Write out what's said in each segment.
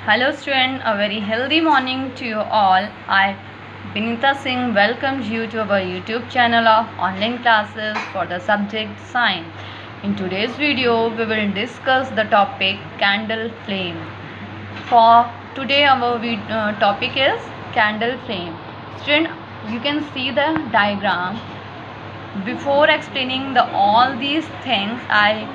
Hello student, a very healthy morning to you all. I, Vinita Singh, welcomes you to our YouTube channel of online classes for the subject science. In today's video, we will discuss the topic candle flame. For today, our topic is candle flame. Student, you can see the diagram. Before explaining all these things, I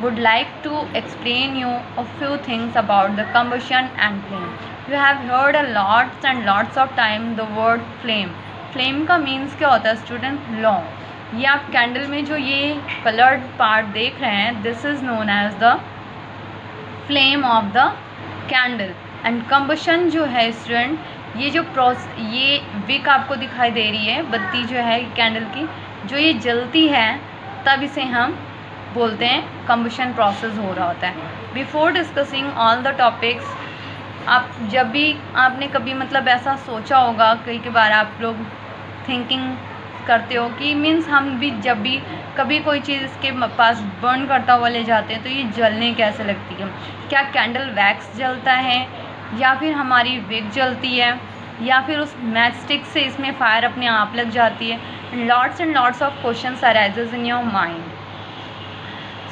would like to explain you a few things about the combustion and flame. You have heard a lots and lots of time the word flame. Flame का means क्या होता है student? लौ. ये आप candle में जो ये coloured part देख रहे हैं, this is known as the flame of the candle. And combustion जो है स्टूडेंट, ये जो ये विक आपको दिखाई दे रही है, बत्ती जो है कैंडल की, जो ये जलती है तब इसे हम बोलते हैं कम्बशन प्रोसेस हो रहा होता है. Before discussing all the topics, आप जब भी आपने कभी मतलब ऐसा सोचा होगा, कई बार आप लोग थिंकिंग करते हो कि मीन्स हम भी जब भी कभी कोई चीज़ इसके पास बर्न करता हुआ ले जाते हैं तो ये जलने कैसे लगती है. क्या कैंडल वैक्स जलता है या फिर हमारी विक जलती है या फिर उस मैच स्टिक से इसमें फायर अपने आप लग जाती है. Lots and lots of questions arises in your mind.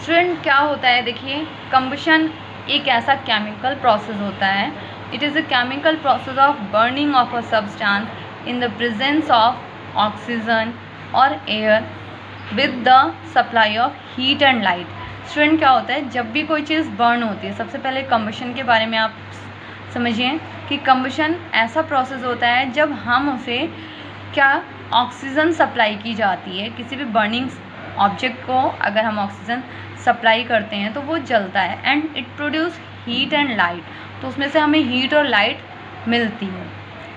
Student क्या होता है, देखिए कम्बशन एक ऐसा केमिकल प्रोसेस होता है. It is a chemical process of burning of a substance in the presence of oxygen और air with the supply of heat and light. Student क्या होता है, जब भी कोई चीज़ बर्न होती है, सबसे पहले कम्बशन के बारे में आप समझिए कि कम्बशन ऐसा प्रोसेस होता है जब हम उसे क्या ऑक्सीजन सप्लाई की जाती है. किसी भी बर्निंग ऑब्जेक्ट को अगर हम ऑक्सीजन सप्लाई करते हैं तो वो जलता है and it produce heat and light. तो उसमें से हमें हीट और लाइट मिलती है.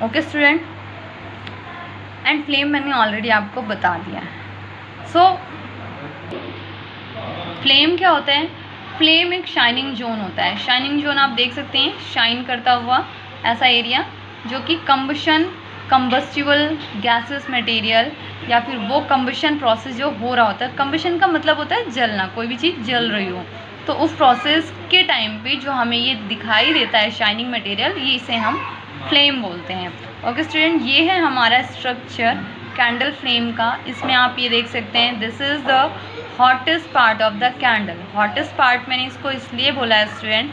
Okay student. एंड फ्लेम मैंने ऑलरेडी आपको बता दिया है. सो फ्लेम क्या होता है? फ्लेम एक शाइनिंग जोन होता है. शाइनिंग जोन आप देख सकते हैं, शाइन करता हुआ ऐसा एरिया जो कि कंबस्टिबल गैसेस मटेरियल या फिर वो कम्बशन प्रोसेस जो हो रहा होता है. कम्बशन का मतलब होता है जलना, कोई भी चीज़ जल रही हो. तो उस प्रोसेस के टाइम पे जो हमें ये दिखाई देता है शाइनिंग मटेरियल, ये इसे हम फ्लेम बोलते हैं. ओके स्टूडेंट, ये है हमारा स्ट्रक्चर कैंडल फ्लेम का. इसमें आप ये देख सकते हैं, this is the hottest part of the candle. Hottest part मैंने इसको इसलिए बोला है स्टूडेंट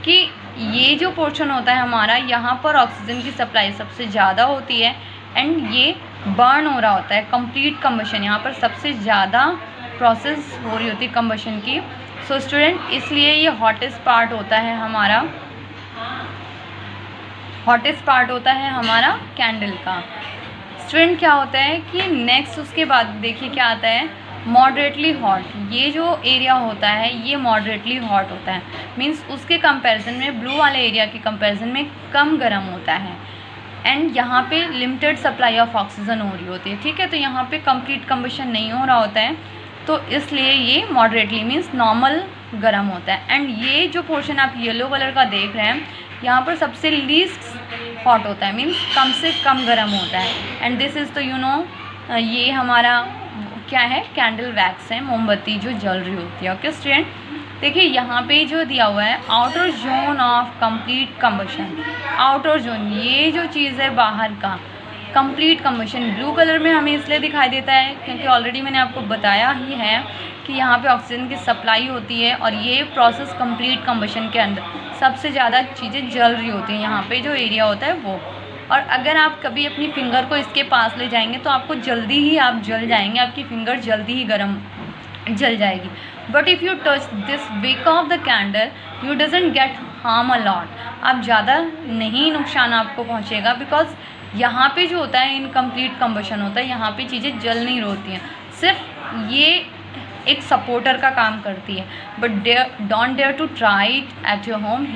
कि ये जो पोर्शन होता है हमारा, यहाँ पर ऑक्सीजन की सप्लाई सबसे ज़्यादा होती है एंड ये बर्न हो रहा होता है. कंप्लीट कम्बशन, यहाँ पर सबसे ज़्यादा प्रोसेस हो रही होती है कम्बशन की. सो स्टूडेंट, इसलिए ये हॉटेस्ट पार्ट होता है हमारा, हॉटेस्ट पार्ट होता है हमारा कैंडल का. स्टूडेंट क्या होता है कि नेक्स्ट उसके बाद देखिए क्या आता है, मॉडरेटली हॉट. ये जो एरिया होता है ये मॉडरेटली हॉट होता है. मींस उसके कंपैरिजन में, ब्लू वाले एरिया के कंपैरिजन में कम गर्म होता है एंड यहाँ पे लिमिटेड सप्लाई ऑफ ऑक्सीजन हो रही होती है. ठीक है, तो यहाँ पे कंप्लीट कम्बशन नहीं हो रहा होता है, तो इसलिए ये मॉडरेटली मींस नॉर्मल गर्म होता है. एंड ये जो पोर्शन आप येलो कलर का देख रहे हैं, यहाँ पर सबसे लीस्ट हॉट होता है, मींस कम से कम गर्म होता है. एंड दिस इज़ तो ये हमारा क्या है, कैंडल वैक्स है, मोमबत्ती जो जल रही होती है. ओके स्टूडेंट, देखिए यहाँ पे जो दिया हुआ है outer zone of complete combustion. Outer zone, ये जो चीज़ है बाहर का कंप्लीट कम्बशन, ब्लू कलर में हमें इसलिए दिखाई देता है क्योंकि ऑलरेडी मैंने आपको बताया ही है कि यहाँ पे ऑक्सीजन की सप्लाई होती है और ये प्रोसेस कंप्लीट कम्बशन के अंदर सबसे ज़्यादा चीज़ें जल रही होती हैं. यहाँ पे जो एरिया होता है वो, और अगर आप कभी अपनी फिंगर को इसके पास ले जाएंगे तो आपको जल्दी ही आप जल जाएंगे, आपकी फिंगर जल्दी ही गर्म जल जाएगी. But if you touch this wick of the candle you doesn't get harm a lot. आप ज़्यादा नहीं नुकसान आपको पहुँचेगा बिकॉज यहाँ पे जो होता है इनकम्प्लीट कम्बशन होता है, यहाँ पे चीज़ें जल नहीं होती हैं, सिर्फ ये एक सपोर्टर का काम करती है. But don't dare to try it at your home.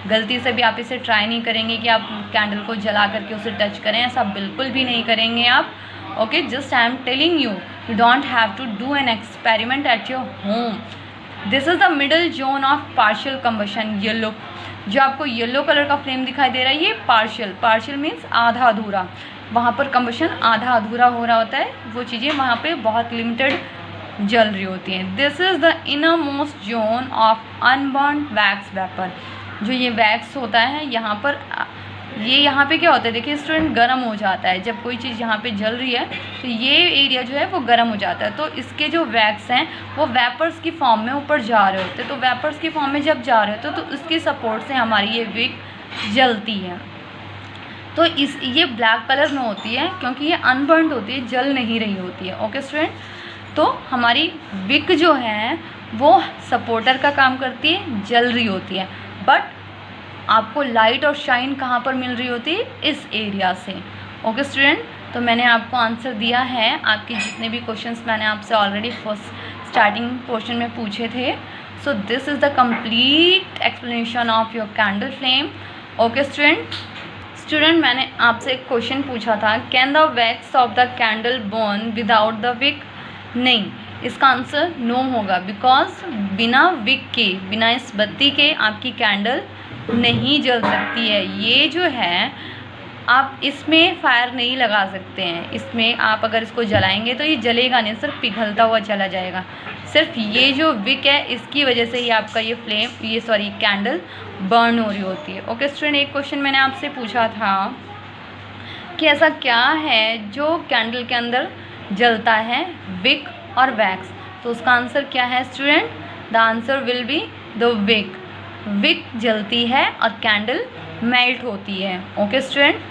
गलती से भी आप इसे ट्राई नहीं करेंगे कि आप कैंडल को जला करके उसे टच करें, ऐसा बिल्कुल भी नहीं करेंगे आप. Okay, just I am telling you, you don't have to do an experiment at your home. This is the middle zone of partial combustion. Yellow, जो आपको येलो कलर का फ्लेम दिखाई दे रहा है, ये पार्शियल मीन्स आधा अधूरा. वहाँ पर कम्बशन आधा अधूरा हो रहा होता है, वो चीज़ें वहाँ पे बहुत लिमिटेड जल रही होती हैं. This is the inner most zone of unburn wax vapour. जो ये वैक्स होता है यहाँ पर, ये यहाँ पे क्या होता है, देखिए स्टूडेंट, गर्म हो जाता है। जब कोई चीज़ यहाँ पे जल रही है तो ये एरिया जो है वो गर्म हो जाता है। तो इसके जो वैक्स हैं वो वेपर्स की फॉर्म में ऊपर जा रहे होते हैं। तो वेपर्स की फॉर्म में जब जा रहे होते हैं तो उसकी सपोर्ट से हमारी ये विक जलती है। तो ये ब्लैक कलर में होती है क्योंकि ये अनबर्न्ड होती है, जल नहीं रही होती है। ओके स्टूडेंट, तो हमारी विक जो है वो सपोर्टर का काम करती है, जल रही होती है। बट आपको लाइट और शाइन कहाँ पर मिल रही होती है, इस एरिया से। ओके स्टूडेंट, तो मैंने आपको आंसर दिया है। आपके जितने भी क्वेश्चंस मैंने आपसे ऑलरेडी फर्स्ट स्टार्टिंग पोर्शन में पूछे थे। So this is the complete explanation of your candle flame. Okay student, मैंने आपसे एक क्वेश्चन पूछा था, can the wax of the candle burn without the wick? नहीं, इसका आंसर नो होगा, बिकॉज बिना विक के, बिना इस बत्ती के आपकी कैंडल नहीं जल सकती है। ये जो है आप इसमें फायर नहीं लगा सकते हैं। इसमें आप अगर इसको जलाएंगे तो ये जलेगा नहीं, सिर्फ पिघलता हुआ चला जाएगा। सिर्फ ये जो विक है इसकी वजह से ही आपका ये फ्लेम, ये सॉरी कैंडल बर्न हो रही होती है। ओके स्टूडेंट, एक क्वेश्चन मैंने आपसे पूछा था कि ऐसा क्या है जो कैंडल के अंदर जलता है, विक और वैक्स? तो उसका आंसर क्या है student? The answer will be the wick. Wick जलती है और कैंडल मेल्ट होती है। Okay student,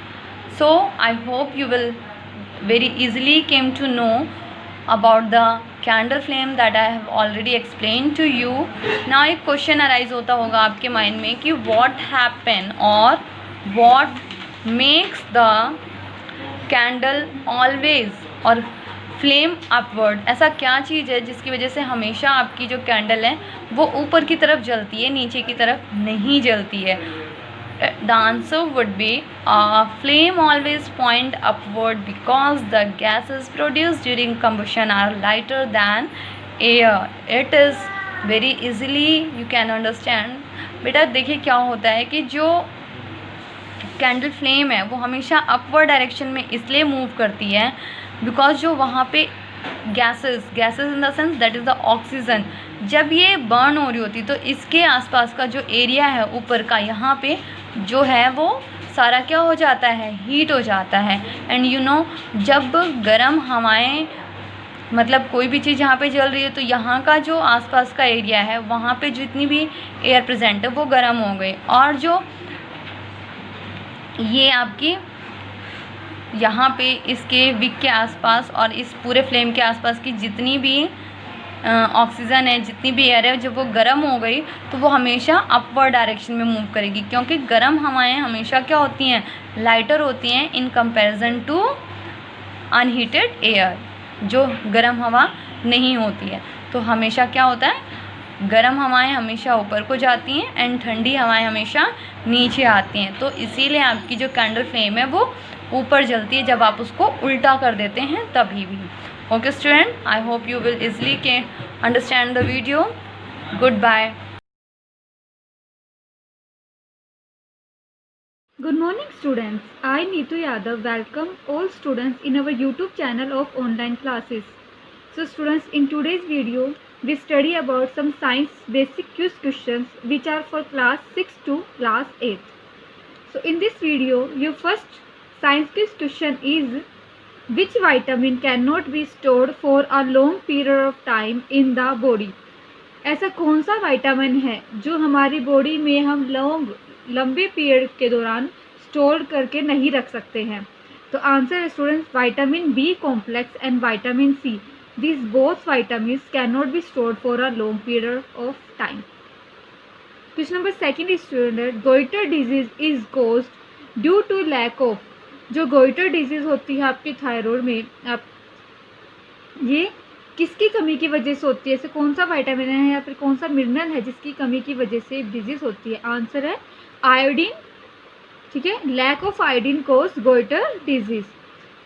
so I hope you will very easily came to know about the candle flame that I have already explained to you. Now एक question arise होता होगा आपके mind में कि what happen और what makes the candle always और flame upward? ऐसा क्या चीज़ है जिसकी वजह से हमेशा आपकी जो कैंडल है वो ऊपर की तरफ जलती है, नीचे की तरफ नहीं जलती है? The answer would be flame always point upward because the gases produced during combustion are lighter than air. It is very easily you can understand. बेटा देखिए क्या होता है कि जो कैंडल फ्लेम है वो हमेशा अपवर्ड डायरेक्शन में इसलिए मूव करती है बिकॉज जो वहाँ पे gases in the sense that is the oxygen, जब ये बर्न हो रही होती तो इसके आसपास का जो एरिया है ऊपर का, यहाँ पे जो है वो सारा क्या हो जाता है, हीट हो जाता है। एंड यू नो, जब गर्म हवाएं, मतलब कोई भी चीज़ यहाँ पे जल रही है तो यहाँ का जो आसपास का एरिया है वहाँ पे जितनी भी एयर प्रेजेंट है वो गर्म हो गई, और जो ये आपकी यहाँ पे इसके विक के आसपास और इस पूरे फ्लेम के आसपास की जितनी भी ऑक्सीजन है, जितनी भी एयर है, जब वो गर्म हो गई तो वो हमेशा अपवर्ड डायरेक्शन में मूव करेगी, क्योंकि गर्म हवाएं हमेशा क्या होती हैं, लाइटर होती हैं in comparison to unheated air, जो गर्म हवा नहीं होती है। तो हमेशा क्या होता है, गर्म हवाएं हमेशा ऊपर को जाती हैं एंड ठंडी हवाएं हमेशा नीचे आती हैं। तो इसीलिए आपकी जो कैंडल फ्लेम है वो ऊपर जलती है जब आप उसको उल्टा कर देते हैं तभी भी। Okay student, I hope you will easily can understand the video. Goodbye. Good morning students. I Neetu Yadav welcome all students in our YouTube channel of online classes. So students, in today's video we study about some science basic quiz questions which are for class 6 to class 8. So in this video your first science quiz question is, which vitamin cannot be stored for a long period of time in the body? ऐसा कौन सा vitamin है जो हमारी body में हम लंबे period के दौरान स्टोर करके नहीं रख सकते हैं? तो आंसर है students vitamin B complex and vitamin C. These both vitamins cannot be stored for a long period of time. Question number second is student, goiter disease is caused due to lack of. जो goitre disease होती है आपकी thyroid में, आप ये किसकी कमी की वजह से होती है? ऐसे कौन सा विटामिन है या फिर कौन सा मिनरल है जिसकी कमी की वजह से डिजीज़ होती है? आंसर है आयोडीन. ठीक है, lack of iodine cause goitre disease.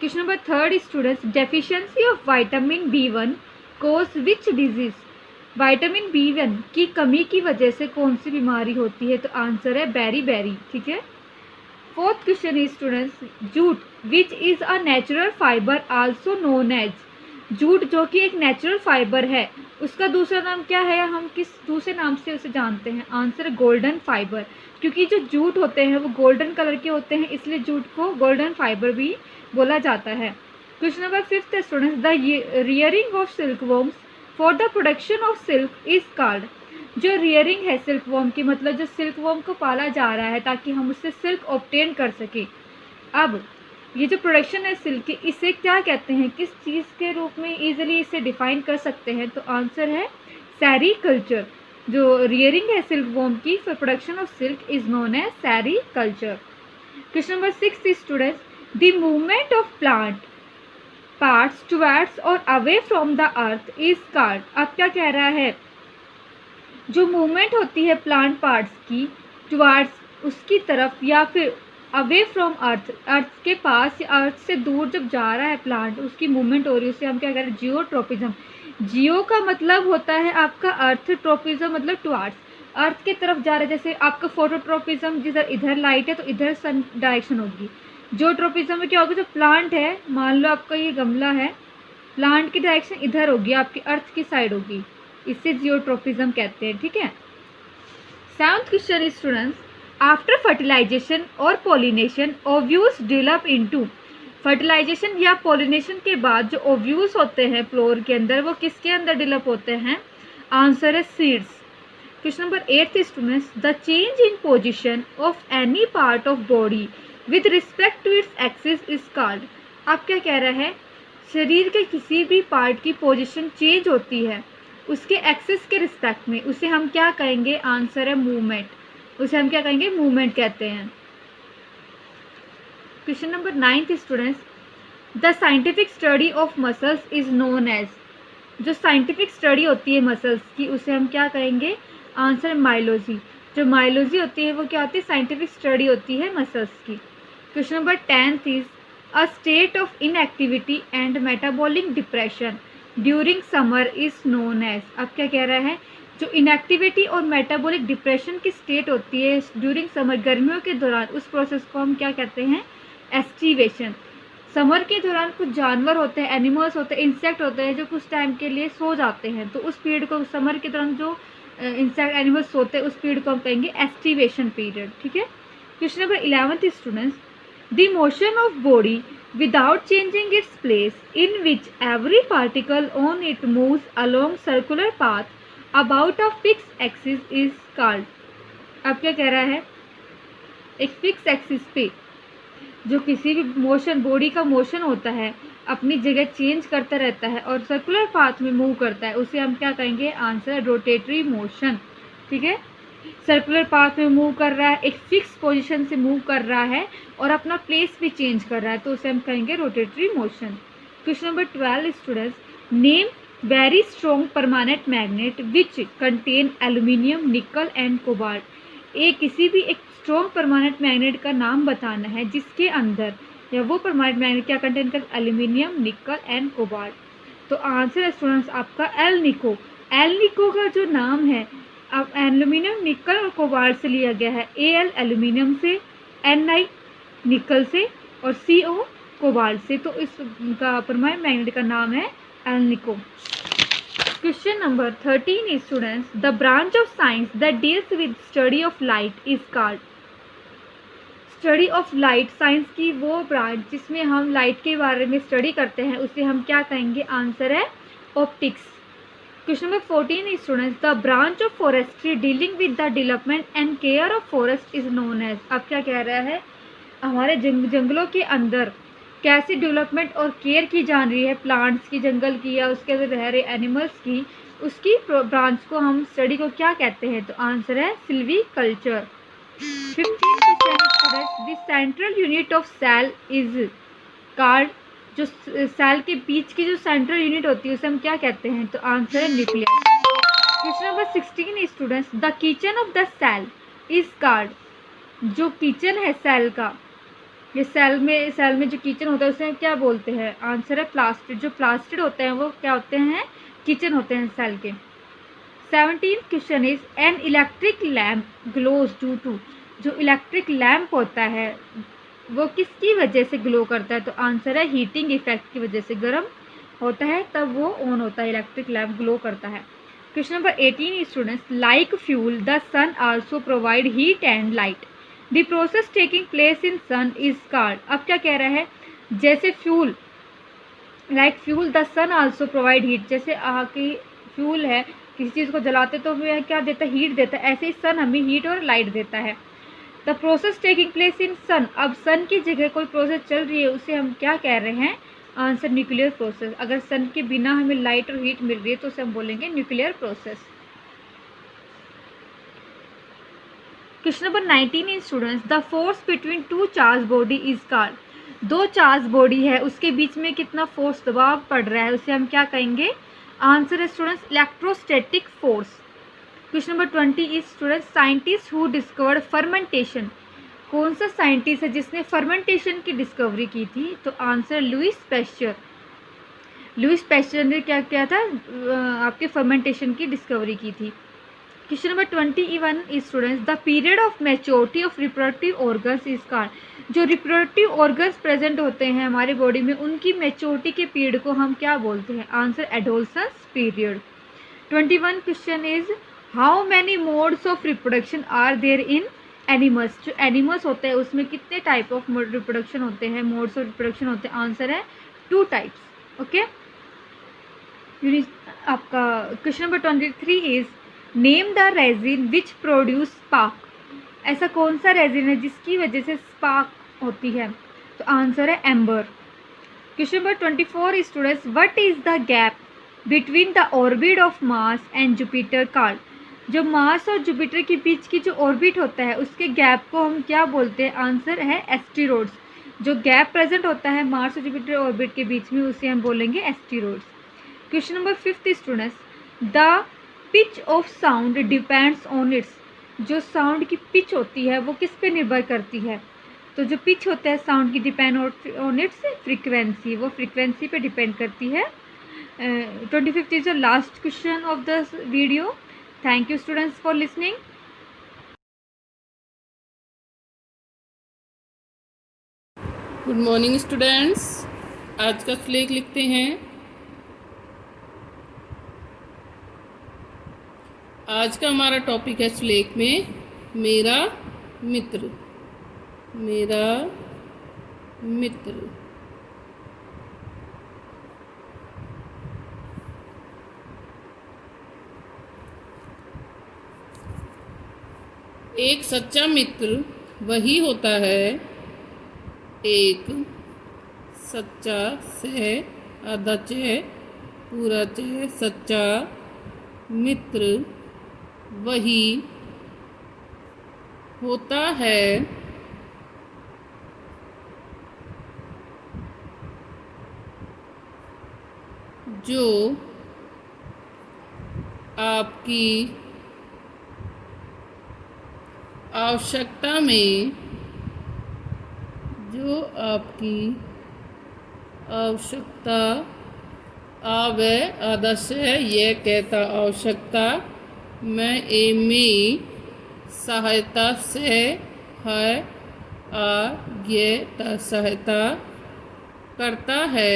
Question number third students, deficiency of vitamin B1 cause which disease? Vitamin B1 की कमी की वजह से कौन सी बीमारी होती है? तो आंसर है बेरी. ठीक है. Fourth question is students, jute which is a natural fiber also known as. Jute जो कि एक नेचुरल फाइबर है, उसका दूसरा नाम क्या है, हम किस दूसरे नाम से उसे जानते हैं? आंसर गोल्डन फाइबर, क्योंकि जो जूट होते हैं वो गोल्डन कलर के होते हैं, इसलिए जूट को गोल्डन फाइबर भी बोला जाता है। Question number 5 students, the rearing of silk worms for the production of silk is called. जो रियरिंग है सिल्क वर्म की, मतलब जो सिल्क वर्म को पाला जा रहा है ताकि हम उससे सिल्क ऑब्टेन कर सकें। अब ये जो प्रोडक्शन है सिल्क की, इसे क्या कहते हैं, किस चीज़ के रूप में इजीली इसे डिफाइन कर सकते हैं? तो आंसर है सेरीकल्चर। जो रियरिंग है सिल्क वर्म की for production of silk is known as sericulture. Question number 6 students, the movement of plant parts towards और away from the earth is called. अब क्या कह रहा है, जो मूवमेंट होती है प्लांट पार्ट्स की टुवर्ड्स उसकी तरफ या फिर अवे फ्रॉम अर्थ, अर्थ के पास या अर्थ से दूर जब जा रहा है प्लांट, उसकी मूवमेंट हो रही है, उसे हम क्या कह रहे हैं? जियोट्रोपिज्म। जियो का मतलब होता है आपका अर्थ, ट्रोपिज्म मतलब टुवर्ड्स, अर्थ की तरफ जा रहा है। जैसे आपका फोटोट्रोपिज्म, जिधर इधर लाइट है तो इधर सन डायरेक्शन होगी। जियोट्रोपिज्म में क्या होगा, जो प्लांट है, मान लो आपका ये गमला है, प्लांट की डायरेक्शन इधर होगी, आपकी अर्थ की साइड होगी, इसे जियोट्रोपिज्म कहते हैं। ठीक है। 7th question is students, after fertilization और pollination ovules develop into. Fertilization या पॉलिनेशन के बाद जो ओव्यूल्स होते हैं फ्लोर के अंदर, वो किसके अंदर डेवलप होते हैं? आंसर है seeds. Question number 8 students, the change in position of any part of body with respect to its axis is called. अब क्या कह रहा है, शरीर के किसी भी पार्ट की पोजिशन चेंज होती है उसके एक्सिस के रिस्पेक्ट में, उसे हम क्या कहेंगे? आंसर है मूवमेंट। उसे हम क्या कहेंगे? मूवमेंट कहते हैं। Question number 9 students, the scientific study of muscles is known as. जो साइंटिफिक स्टडी होती है मसल्स की, उसे हम क्या कहेंगे? आंसर है माइलोजी। जो माइलोजी होती है वो क्या होती है? साइंटिफिक स्टडी होती है मसल्स की। Question number 10 is a state of inactivity and metabolic depression during summer is known as. अब क्या कह रहा है, जो इनएक्टिविटी और मेटाबॉलिक डिप्रेशन की स्टेट होती है ड्यूरिंग समर, गर्मियों के दौरान, उस प्रोसेस को हम क्या कहते हैं? एस्टिवेशन। समर के दौरान कुछ जानवर होते हैं, एनिमल्स होते हैं, इंसेक्ट होते हैं, जो कुछ टाइम के लिए सो जाते हैं, तो उस पीरियड को, समर के दौरान जो इंसेक्ट एनिमल्स सोते हैं, उस पीरियड को हम कहेंगे एस्टिवेशन पीरियड। ठीक है। Question number 11 students, the motion of body without changing its place, in which every particle on it moves along circular path about a fixed axis is called। अब क्या कह रहा है, एक फिक्स एक्सिस पे जो किसी भी मोशन, बॉडी का मोशन होता है, अपनी जगह चेंज करता रहता है और सर्कुलर पाथ में मूव करता है, उसे हम क्या कहेंगे? आंसर है रोटेटरी मोशन। ठीक है। सर्कुलर पाथ में मूव कर रहा है, एक फिक्स पोजीशन से मूव कर रहा है और अपना प्लेस भी चेंज कर रहा है, तो उसे हम कहेंगे rotatory motion. Question number 12 students, name very strong permanent magnet which contain aluminium, nickel and cobalt. एक किसी भी एक स्ट्रॉन्ग परमानेंट मैग्नेट का नाम बताना है जिसके अंदर, या वो परमानेंट मैग्नेट क्या कंटेन कर? Aluminium, nickel and cobalt. तो आंसर है स्टूडेंट्स आपका एल निको। एल निको का जो नाम है अब एल्यूमिनियम, निकल और कोबाल्ट से लिया गया है। Al एल्यूमिनियम से, Ni निकल से और Co कोबाल्ट से, तो इसका परमानेंट मैग्नेट का नाम है एल निको। Question number 13 students, the branch of science that deals with study of light is called. Study of light, science की वो ब्रांच जिसमें हम लाइट के बारे में स्टडी करते हैं, उसे हम क्या कहेंगे? आंसर है optics. Question number 14 students, the branch of forestry dealing with the development and care of forest is known as. अब क्या कह रहा है, हमारे जंगलों के अंदर कैसे डेवलपमेंट और केयर की जा रही है, प्लांट्स की, जंगल की, या उसके अंदर रह रहे एनिमल्स की, उसकी ब्रांच को हम स्टडी को क्या कहते हैं? तो आंसर है silviculture. 15 students, the central unit of cell is called. जो सेल के बीच की जो सेंट्रल यूनिट होती है उसे हम क्या कहते हैं? तो आंसर है nucleus. Question number 16 students, the kitchen of the cell is called. जो किचन है सेल का, ये सेल में जो किचन होता है उसे क्या बोलते हैं? आंसर है प्लास्टिड। जो प्लास्टिड होते हैं वो क्या होते हैं? किचन होते हैं सेल के। 17 question is an electric lamp glows due to. जो इलेक्ट्रिक लैम्प होता है वो किसकी वजह से ग्लो करता है? तो आंसर है हीटिंग इफेक्ट की वजह से, गर्म होता है तब वो ऑन होता है, इलेक्ट्रिक लैम्प ग्लो करता है। Question number 18 students, like fuel the sun also provide heat and light, the process taking place in sun is called. अब क्या कह रहा है, जैसे fuel, like fuel the sun also provide heat, जैसे कि फ्यूल है, किसी चीज़ को जलाते तो वह क्या देता है, हीट देता है, ऐसे ही सन हमें हीट और लाइट देता है। The process taking place in sun, अब सन की जगह कोई प्रोसेस चल रही है उसे हम क्या कह रहे हैं, आंसर न्यूक्लियर प्रोसेस। अगर सन के बिना हमें लाइट और हीट मिल रही है तो उसे हम बोलेंगे nuclear process. Question number 19 students, the force between two charge body is called, दो चार्ज बॉडी है उसके बीच में कितना फोर्स दबाव पड़ रहा है उसे हम क्या कहेंगे, आंसर है students electrostatic force. Question number 20 is students, scientist who discovered fermentation, कौन सा साइंटिस्ट है जिसने फर्मेंटेशन की डिस्कवरी की थी, तो answer Louis Pasteur. Louis Pasteur ने क्या किया था, आपके फर्मेंटेशन की डिस्कवरी की थी। Question number 21 is students, the period of maturity of reproductive organs is called, जो रिप्रोडक्टिव ऑर्गन्स प्रेजेंट होते हैं हमारे बॉडी में उनकी मैच्योरिटी के पीरियड को हम क्या बोलते हैं, answer adolescence period. 21 question is, how many modes of reproduction are there in animals, जो एनिमल्स होते हैं उसमें कितने टाइप ऑफ रिप्रोडक्शन होते हैं, मोड्स ऑफ रिप्रोडक्शन होते हैं, आंसर है 2 टाइप्स। ओके, आपका question number 23 is, name the resin which produce spark, ऐसा कौन सा रेजिन है जिसकी वजह से स्पार्क होती है, तो आंसर है amber. Question number 24 students, what is the gap between the orbit of Mars and Jupiter called, जो मार्स और जुपिटर के बीच की जो ऑर्बिट होता है उसके गैप को हम क्या बोलते हैं, आंसर है एस्टेरॉइड्स। जो गैप प्रेजेंट होता है मार्स और जुपिटर ऑर्बिट के बीच में उसे हम बोलेंगे asteroids. Question number 5 students, the pitch of sound depends on it's, जो साउंड की पिच होती है वो किस पे निर्भर करती है, तो जो पिच होता है साउंड की डिपेंड ऑन इट्स फ्रीक्वेंसी, वो फ्रीक्वेंसी पे डिपेंड करती है। 25th is the last question of this video. Thank you students for listening. Good morning students, आज का श्लोक लिखते हैं। आज का हमारा टॉपिक है श्लोक में मेरा मित्र, मेरा मित्र। एक सच्चा मित्र वही होता है, एक सच्चा से आधा चे पूरा चे सच्चा मित्र वही होता है जो आपकी आवश्यकता में, जो आपकी आवश्यकता आवे आदस्य ये कहता आवश्यकता में एमी सहायता से है ये सहायता करता है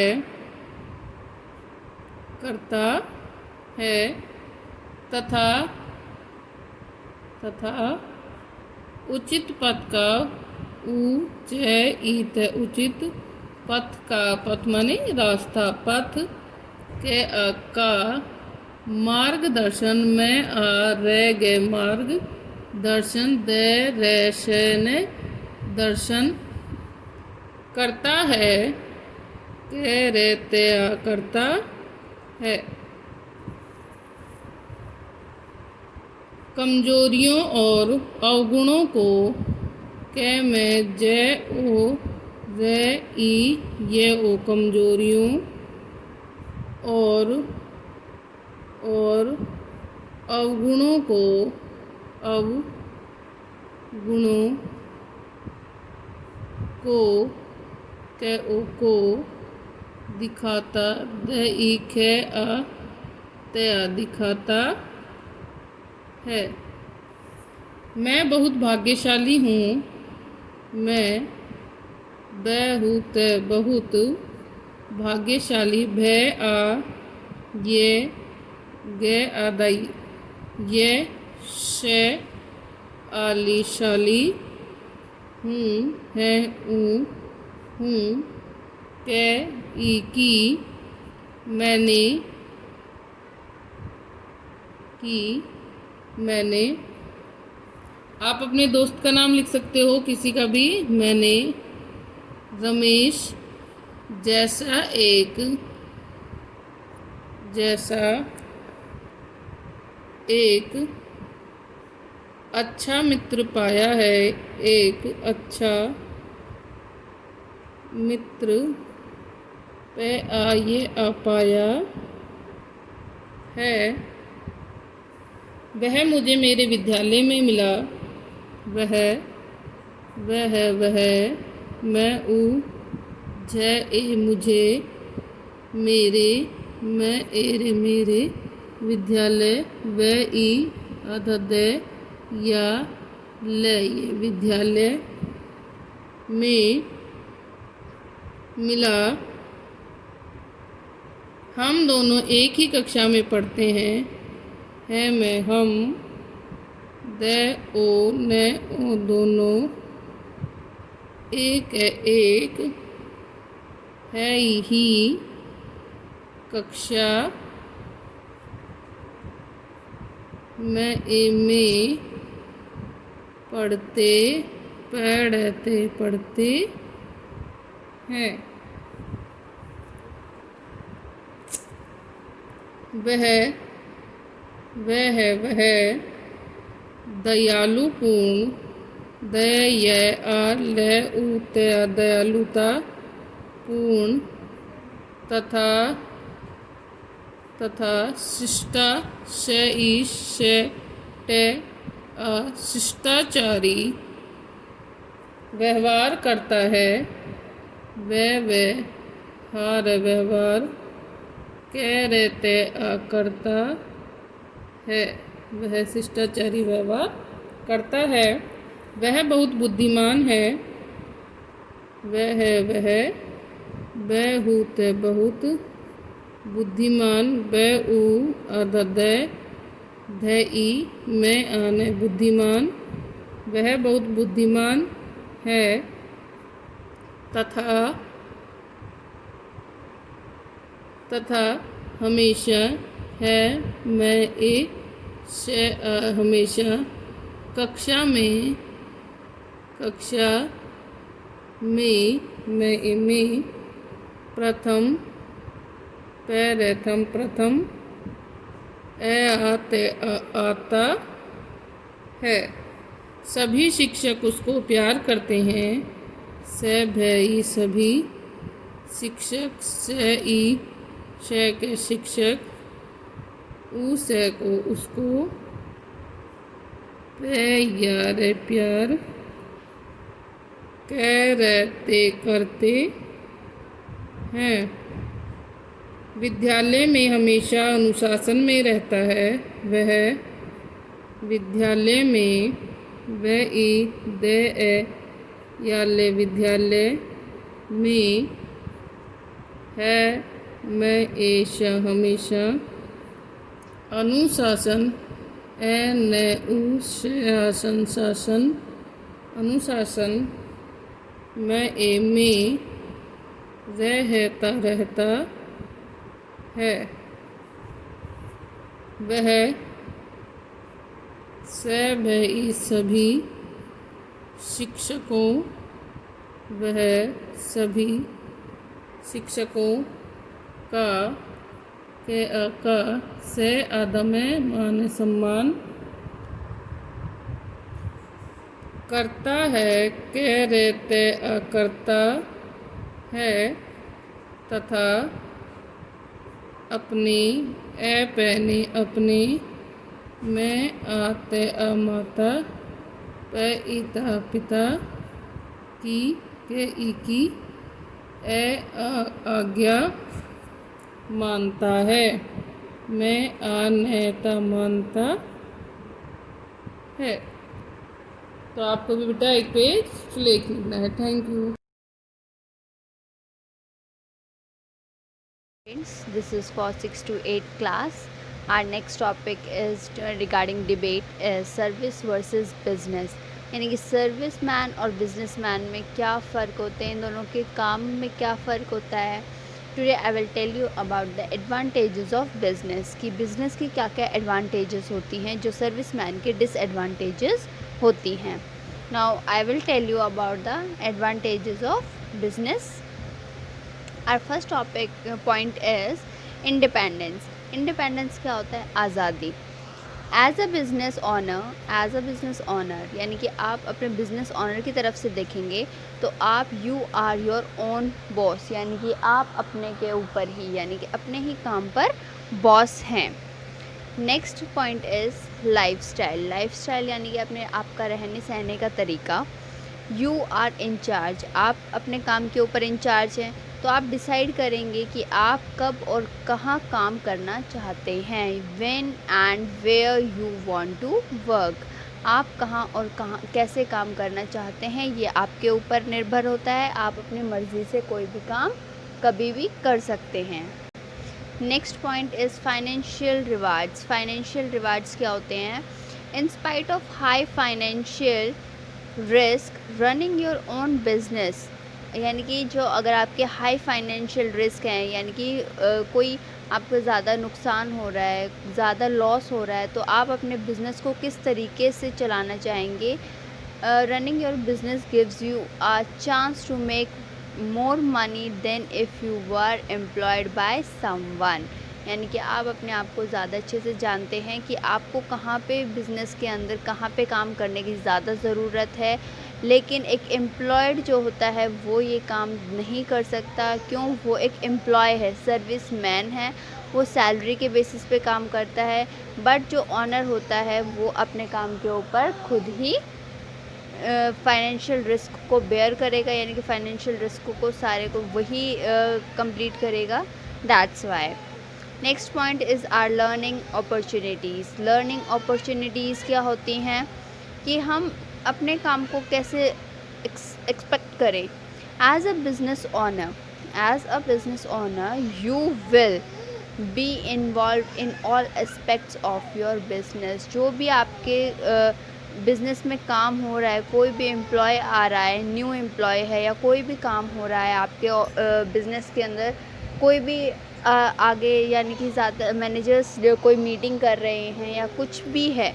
तथा उचित पथ का उचित पथ का, पथ माने रास्ता, पथ के का मार्गदर्शन में रह गए मार्ग दर्शन दे रेशन दर्शन करता है के रहते करता है। कमजोरियों और अवगुणों को के में जय ओ रे ई ये ओ कमजोरियों और अवगुणों को के ओ को दिखाता द ई खे आ तया दिखाता है। मैं बहुत भाग्यशाली हूँ, मैं बहुत भाग्यशाली, भय आ, ये गे आदाई, ये शे आली शाली, हूँ है ऊ, हूँ के ई की, मैंने की, मैंने। आप अपने दोस्त का नाम लिख सकते हो, किसी का भी। मैंने रमेश जैसा एक, जैसा एक अच्छा मित्र पाया है, एक अच्छा मित्र पे आ, ये आ पाया है। वह मुझे मेरे विद्यालय में मिला, वह मैं ऊ, जय ए मुझे, मेरे, मैं एरे मेरे, विद्यालय, वह ई आधा दे या ले, ये विद्यालय में मिला। हम दोनों एक ही कक्षा में पढ़ते हैं, है मैं हम, दे ओ ने ओ दोनों, एक है एक, है ही कक्षा, मैं ए में, पढ़ते पढ़ते पढ़ते हैं। वह दयालुपूर्ण, दया आ ले ऊ तया, दयालुता, पूर्ण तथा शिष्टा, श ई श टे आ, शिष्टाचारी, व्यवहार करता है, हार व्यवहार, कह रहते आ करता है, वह शिष्टाचारी व्यवहार करता है। वह बहुत बुद्धिमान है, वह होते बहुत बुद्धिमान, ब ऊ आधा द ई, मैं आने बुद्धिमान, वह बहुत बुद्धिमान है। तथा हमेशा, है मैं एक से हमेशा, कक्षा में मैं में, प्रथम प्रथम, आते आता है। सभी शिक्षक उसको प्यार करते हैं, से भई सभी शिक्षक, से ई शे के शिक्षक, ऊ से को उसको, यार प्यार, कह रहते करते हैं। विद्यालय में हमेशा अनुशासन में रहता है, वह विद्यालय में, वह ई दे ए याले विद्यालय में, है मैं ऐशा हमेशा, अनुशासन, ए न ऊ शासन शासन, अनुशासन, मैं ए में, रहता है। वह सभी सभी शिक्षकों, वह सभी शिक्षकों का से आदम मान सम्मान करता है, कह रहते करता है। तथा अपनी पहने अपने, मैं आते माता, पिता पिता की, के ई की, आज्ञा मानता है, मैं नेता मानता है। तो आपको भी बेटा एक पेज लेख लिखना है। Thank you. students, this is for 6 to 8 class. Our next topic is regarding debate is service versus business. यानी कि सर्विस मैन और बिजनेस मैन में क्या फ़र्क होते हैं, इन दोनों के काम में क्या फ़र्क होता है. Today I will tell you about the advantages of business, कि बिज़नेस की क्या क्या एडवांटेजेस होती हैं जो सर्विस मैन के डिसएडवांटेजेस होती हैं. Now I will tell you about the advantages of business. Our first topic point is independence. Independence क्या होता है? आज़ादी. एज अ बिज़नेस ऑनर यानी कि आप अपने बिज़नेस ऑनर की तरफ से देखेंगे तो आप you are your own boss, यानी कि आप अपने के ऊपर ही, यानी कि अपने ही काम पर बॉस हैं. Next point is lifestyle. Lifestyle यानी कि अपने आपका रहने सहने का तरीका. यू आर इन चार्ज, आप अपने काम के ऊपर इंचार्ज हैं, तो आप डिसाइड करेंगे कि आप कब और कहाँ काम करना चाहते हैं. When and where you want to work, आप कहाँ और कहाँ कैसे काम करना चाहते हैं ये आपके ऊपर निर्भर होता है. आप अपनी मर्ज़ी से कोई भी काम कभी भी कर सकते हैं. Next point is financial rewards. Financial rewards क्या होते हैं? In spite of high financial risk running your own business, यानी कि जो अगर आपके हाई फाइनेंशियल रिस्क हैं, यानी कि कोई आपको ज़्यादा नुकसान हो रहा है, ज़्यादा लॉस हो रहा है, तो आप अपने बिज़नेस को किस तरीके से चलाना चाहेंगे. Running your business gives you a chance to make more money than if you were employed by someone, यानी कि आप अपने आप को ज़्यादा अच्छे से जानते हैं कि आपको कहाँ पे बिज़नेस के अंदर कहाँ पे काम करने की ज़्यादा ज़रूरत है, लेकिन एक एम्प्लॉयड जो होता है वो ये काम नहीं कर सकता. क्यों? वो एक एम्प्लॉय है, सर्विस मैन है, वो सैलरी के बेसिस पे काम करता है. बट जो ऑनर होता है वो अपने काम के ऊपर खुद ही फाइनेंशियल रिस्क को बेयर करेगा, यानी कि फाइनेंशियल रिस्क को सारे को वही कंप्लीट करेगा. That's why. Next point is our learning opportunities. Learning opportunities क्या होती हैं कि हम अपने काम को कैसे एक्सपेक्ट करें. As a business owner you will be involve in all aspects of your business. जो भी आपके बिज़नेस में काम हो रहा है, कोई भी एम्प्लॉय आ रहा है, न्यू एम्प्लॉय है, या कोई भी काम हो रहा है आपके बिज़नेस के अंदर, कोई भी आगे यानी कि ज़्यादा मैनेजर्स जो कोई मीटिंग कर रहे हैं या कुछ भी है,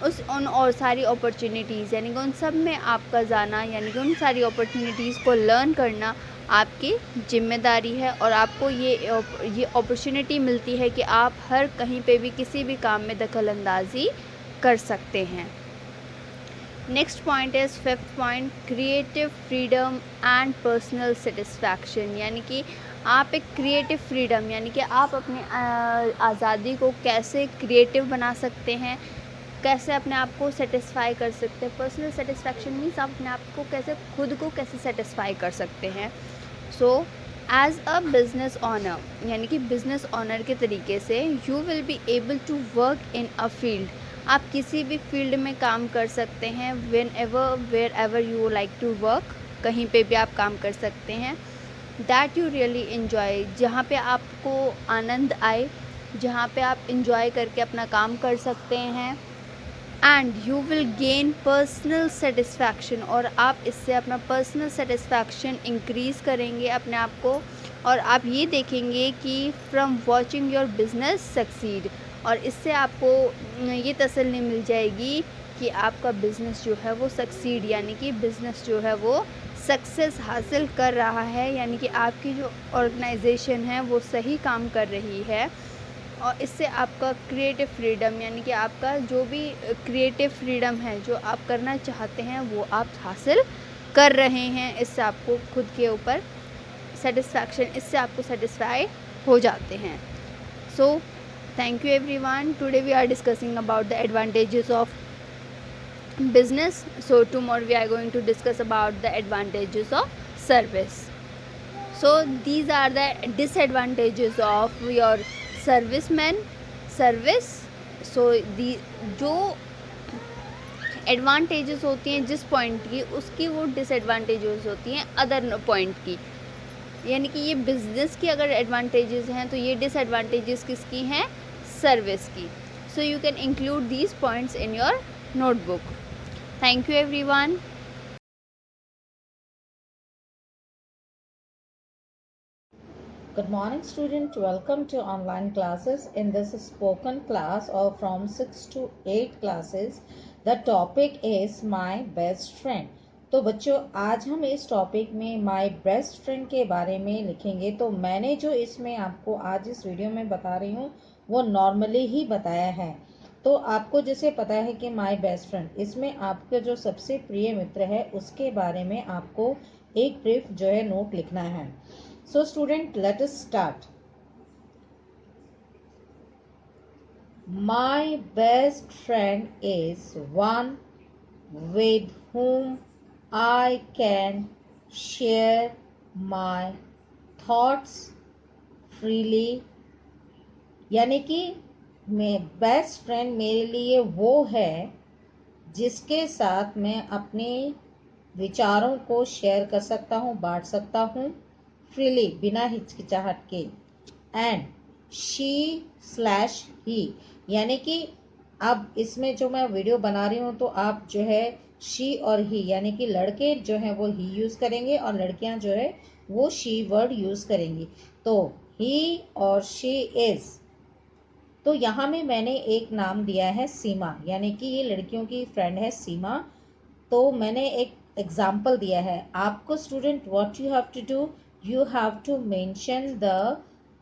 उन और सारी अपॉर्चुनिटीज़ यानी कि उन सब में आपका जाना, यानी कि उन सारी अपॉर्चुनिटीज़ को लर्न करना आपकी जिम्मेदारी है. और आपको ये अपॉर्चुनिटी मिलती है कि आप हर कहीं पे भी किसी भी काम में दखल अंदाज़ी कर सकते हैं. Next point is fifth point, creative freedom and personal satisfaction. यानी कि आप एक क्रिएटिव फ्रीडम, यानी कि आप अपनी आज़ादी को कैसे क्रिएटिव बना सकते हैं, कैसे अपने आप को सेटिस्फाई कर सकते हैं. पर्सनल सेटिस्फैक्शन मीन्स आप अपने आप को कैसे, खुद को कैसे सेटिस्फाई कर सकते हैं. So as a business owner, यानी कि बिज़नेस ऑनर के तरीके से you will be able to work in a field. आप किसी भी फील्ड में काम कर सकते हैं. Whenever wherever you like to work, कहीं पे भी आप काम कर सकते हैं. दैट यू रियली इन्जॉय, जहाँ पे आपको आनंद आए, जहाँ पे आप इन्जॉय करके अपना काम कर सकते हैं. And you will gain personal satisfaction, और आप इससे अपना पर्सनल सेटिस्फैक्शन इंक्रीज़ करेंगे अपने आप को. और आप ये देखेंगे कि from watching your business succeed, और इससे आपको ये तसल्ली मिल जाएगी कि आपका बिज़नेस जो है वो सक्सीड, यानी कि बिज़नेस जो है वो सक्सेस हासिल कर रहा है, यानी कि आपकी जो ऑर्गेनाइजेशन है वो सही काम कर रही है. और इससे आपका क्रिएटिव फ्रीडम, यानी कि आपका जो भी क्रिएटिव फ्रीडम है, जो आप करना चाहते हैं वो आप हासिल कर रहे हैं. इससे आपको खुद के ऊपर सेटिस्फैक्शन, इससे आपको सेटिस्फाई हो जाते हैं. So thank you everyone. Today we are discussing about the advantages of business. So tomorrow we are going to discuss about the advantages of service. So these are the disadvantages of your serviceman service. So जो advantages होती हैं जिस point की, उसकी वो disadvantages होती हैं other point की. यानी कि ये बिजनेस की अगर एडवांटेजेस हैं तो ये डिसएडवांटेजेस किसकी हैं, सर्विस की. So you can include these points in your notebook. Thank you everyone. Good morning student, welcome to online classes. In this spoken class or from 6 to 8 classes, the topic is my best friend. तो बच्चों आज हम इस topic में my best friend के बारे में लिखेंगे. तो मैंने जो इसमें आपको आज इस वीडियो में बता रही हूँ वो नॉर्मली ही बताया है. तो आपको जैसे पता है कि my best friend, इसमें आपका जो सबसे प्रिय मित्र है उसके बारे में आपको एक ब्रीफ जो है नोट लिखना है. So student, let us start. My best friend is one with whom I can share my thoughts freely. यानी कि बेस्ट फ्रेंड मेरे लिए वो है जिसके साथ मैं अपने विचारों को शेयर कर सकता हूँ, बांट सकता हूँ फ्रीली, बिना हिचकिचाहट के. एंड शी/ही, यानी कि अब इसमें जो मैं वीडियो बना रही हूँ तो आप जो है शी और ही, यानी कि लड़के जो है वो ही यूज़ करेंगे और लड़कियां जो है वो शी वर्ड यूज़ करेंगी. तो ही और शी इज़. तो यहाँ में मैंने एक नाम दिया है सीमा, यानी कि ये लड़कियों की फ्रेंड है सीमा. तो मैंने एक एग्जाम्पल दिया है आपको. Student, what you have to do, you have to mention the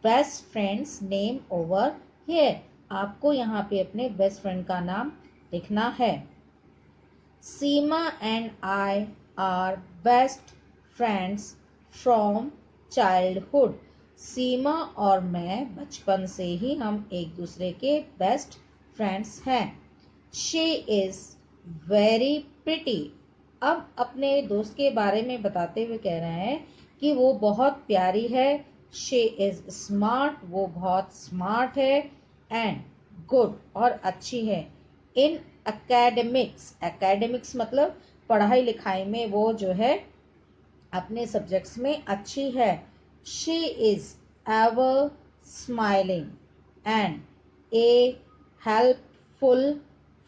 best friend's name over here. आपको यहाँ पे अपने बेस्ट फ्रेंड का नाम लिखना है. Seema and I are best friends from childhood. Seema और मैं बचपन से ही हम एक दूसरे के बेस्ट फ्रेंड्स हैं. She is very pretty. अब अपने दोस्त के बारे में बताते हुए कह रहे हैं कि वो बहुत प्यारी है. शी इज स्मार्ट, वो बहुत स्मार्ट है. एंड गुड, और अच्छी है. इन एकेडमिक्स, एकेडमिक्स मतलब पढ़ाई लिखाई में वो जो है अपने सब्जेक्ट्स में अच्छी है. She is ever smiling and A helpful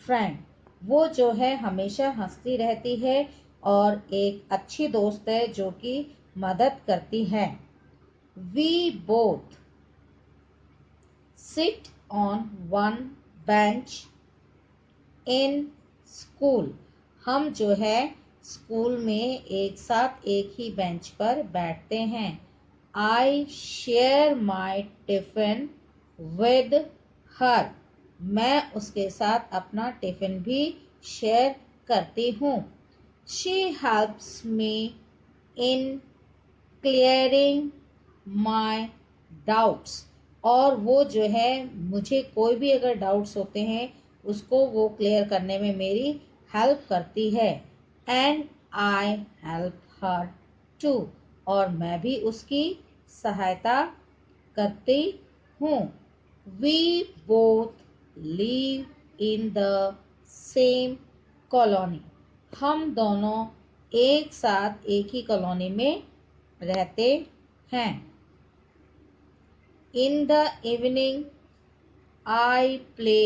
friend. वो जो है हमेशा हंसती रहती है और एक अच्छी दोस्त है जो कि मदद करती है. We both sit on one bench in school. हम जो है स्कूल में एक साथ एक ही बेंच पर बैठते हैं. I share my tiffin with her. मैं उसके साथ अपना टिफिन भी शेयर करती हूँ. She helps me in clearing my doubts. और वो जो है मुझे कोई भी अगर डाउट्स होते हैं उसको वो क्लियर करने में मेरी हेल्प करती है. And I help her too. और मैं भी उसकी सहायता करती हूँ. We both live in the same colony. हम दोनों एक साथ एक ही कॉलोनी में रहते हैं. In the evening I play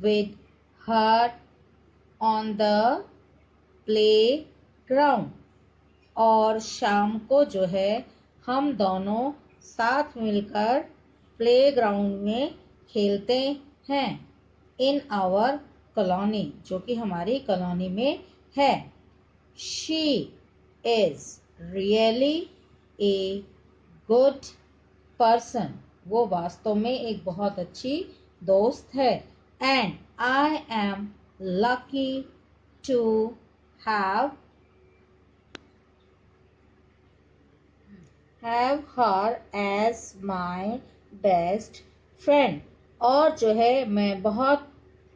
with her on the play ground. और शाम को जो है हम दोनों साथ मिलकर प्ले ग्राउंड में खेलते हैं. इन आवर कॉलोनी, जो कि हमारी कॉलोनी में है. She is really a good person. वो वास्तव में एक बहुत अच्छी दोस्त है. And I am lucky to have her as my best friend. और जो है मैं बहुत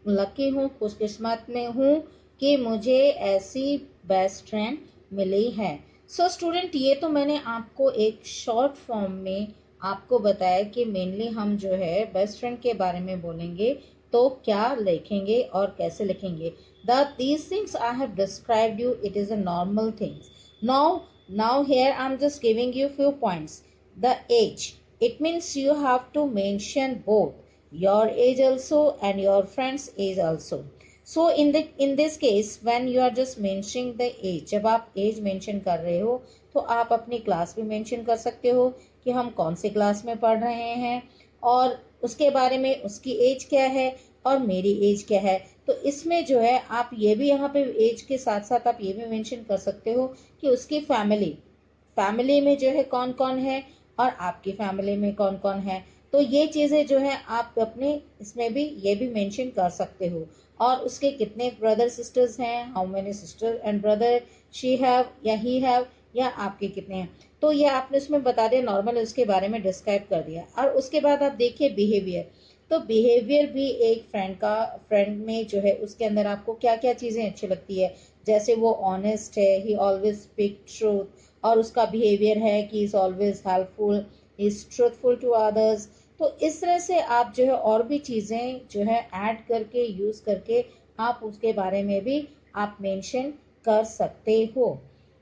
लकी हूँ, खुशकिस्मत में हूँ कि मुझे ऐसी बेस्ट फ्रेंड मिली है. सो स्टूडेंट, ये तो मैंने आपको एक शॉर्ट फॉर्म में आपको बताया कि मेनली हम जो है बेस्ट फ्रेंड के बारे में बोलेंगे तो क्या लिखेंगे और कैसे लिखेंगे. These things I have described you, it is a normal things. Now Now here I'm just giving you few points. The age. It means you have to mention both your age also and your friend's age also. So in this case when you are just mentioning the age, जब आप age mention कर रहे हो तो आप अपनी class भी mention कर सकते हो कि हम कौन सी क्लास में पढ़ रहे हैं और उसके बारे में उसकी एज क्या है और मेरी एज क्या है। तो इसमें जो है आप ये भी यहाँ पे एज के साथ साथ आप ये भी मेंशन कर सकते हो कि उसकी फैमिली में जो है कौन कौन है और आपकी फैमिली में कौन कौन है। तो ये चीज़ें जो है आप अपने इसमें भी ये भी मेंशन कर सकते हो। और उसके कितने ब्रदर सिस्टर्स हैं, how many sister and brother she have या ही हैव, या आपके कितने हैं। तो ये आपने उसमें बता दिया, नॉर्मल उसके बारे में डिस्क्राइब कर दिया। और उसके बाद आप देखिए बिहेवियर। तो बिहेवियर भी एक फ्रेंड में जो है उसके अंदर आपको क्या क्या चीज़ें अच्छी लगती है। जैसे वो ऑनेस्ट है, ही ऑलवेज स्पीक ट्रूथ, और उसका बिहेवियर है कि is always helpful, is truthful to others. तो इस तरह से आप जो है और भी चीज़ें जो है ऐड करके यूज़ करके आप उसके बारे में भी आप मेंशन कर सकते हो।